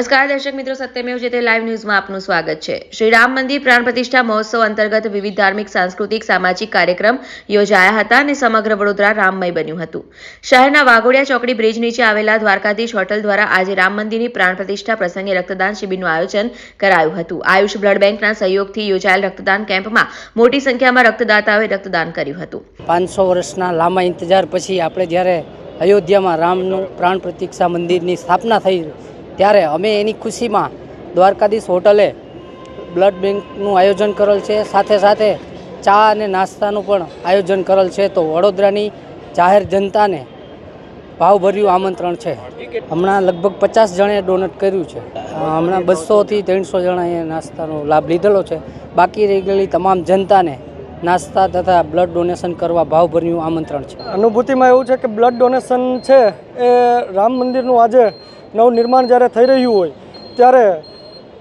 નમસ્કાર દર્શક મિત્રો, સત્યમેવ જયતે લાઈવ ન્યૂઝમાં આપનું સ્વાગત છે। શ્રી રામ મંદિર પ્રાણ પ્રતિષ્ઠા મહોત્સવ અંતર્ગત વિવિધ ધાર્મિક, સાંસ્કૃતિક, સામાજિક કાર્યક્રમ યોજાયા હતા અને સમગ્ર વડોદરા રામમય બન્યું હતું। શહેરના વાઘોડિયા ચોકડી બ્રિજ નીચે આવેલા દ્વારકાધીશ હોટલ દ્વારા આજે રામ મંદિરની પ્રાણ પ્રતિષ્ઠા પ્રસંગે રક્તદાન શિબિરનું આયોજન કરાયું હતું। આયુષ બ્લડ બેંકના સહયોગથી યોજાયેલ રક્તદાન કેમ્પમાં મોટી સંખ્યામાં રક્તદાતાઓએ રક્તદાન કર્યું હતું। 500 વર્ષના લાંબા ઇંતજાર પછી આપણે જ્યારે અયોધ્યામાં રામનું પ્રાણ પ્રતિષ્ઠા મંદિરની સ્થાપના થઈ ત્યારે અમે એની ખુશીમાં દ્વારકાધીશ હોટલે બ્લડ બેંકનું આયોજન કરેલ છે, સાથે સાથે ચા અને નાસ્તાનું પણ આયોજન કરેલ છે। તો વડોદરાની જાહેર જનતાને ભાવભર્યું આમંત્રણ છે। હમણાં લગભગ 50 જણે ડોનેટ કર્યું છે। હમણાં 200થી 300 જણાએ નાસ્તાનો લાભ લીધેલો છે। બાકી રહી ગયેલી તમામ જનતાને નાસ્તા તથા બ્લડ ડોનેશન કરવા ભાવભર્યું આમંત્રણ છે। અનુભૂતિમાં એવું છે કે બ્લડ ડોનેશન છે એ રામ મંદિરનું આજે નવનિર્માણ જ્યારે થઈ રહ્યું હોય ત્યારે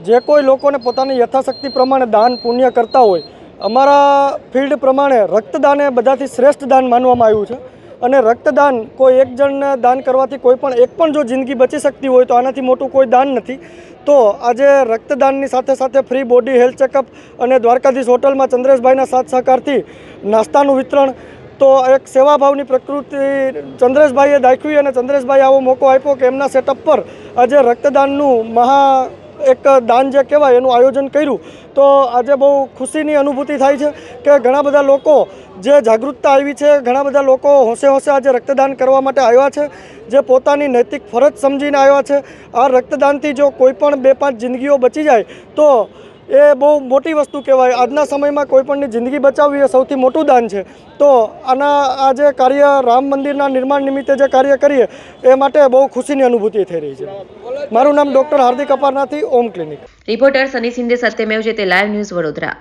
જે કોઈ લોકોને પોતાની યથાશક્તિ પ્રમાણે દાન પુણ્ય કરતા હોય, અમારા ફિલ્ડ પ્રમાણે રક્તદાન એ બધાથી શ્રેષ્ઠ દાન માનવામાં આવ્યું છે અને રક્તદાન કોઈ એક જણને દાન કરવાથી કોઈ પણ એક પણ જો જિંદગી બચી શકતી હોય તો આનાથી મોટું કોઈ દાન નથી। તો આજે રક્તદાનની સાથે સાથે ફ્રી બોડી હેલ્થ ચેકઅપ અને દ્વારકાધીશ હોટલમાં ચંદ્રેશભાઈના સાથ સહકારથી નાસ્તાનું વિતરણ, તો એક સેવાભાવની પ્રકૃતિ ચંદ્રેશભાઈએ દાખવી અને ચંદ્રેશભાઈ આવો મોકો આપ્યો કે એમના સેટઅપ પર આજે રક્તદાનનું એક દાન જે કહેવાય એનું આયોજન કર્યું। તો આજે બહુ ખુશીની અનુભૂતિ થાય છે કે ઘણા બધા લોકો જે જાગૃતતા આવી છે, ઘણા બધા લોકો હોંશે હોંશે આજે રક્તદાન કરવા માટે આવ્યા છે, જે પોતાની નૈતિક ફરજ સમજીને આવ્યા છે। આ રક્તદાનથી જો કોઈ પણ 2-5 જિંદગીઓ બચી જાય તો એ બહુ મોટી વસ્તુ કહેવાય। આજના સમયમાં કોઈપણની જિંદગી બચાવવી એ સૌથી મોટું દાન છે। તો આ જે કાર્ય રામ મંદિરના નિર્માણ નિમિત્તે જે કાર્ય કરીએ એ માટે બહુ ખુશીની અનુભૂતિ થઈ રહી છે। મારું નામ ડૉક્ટર હાર્દિક અપારનાથી, ઓમ ક્લિનિક। રિપોર્ટર સની સિંધે, સત્યમેવ જયતે લાઈવ ન્યૂઝ, વડોદરા।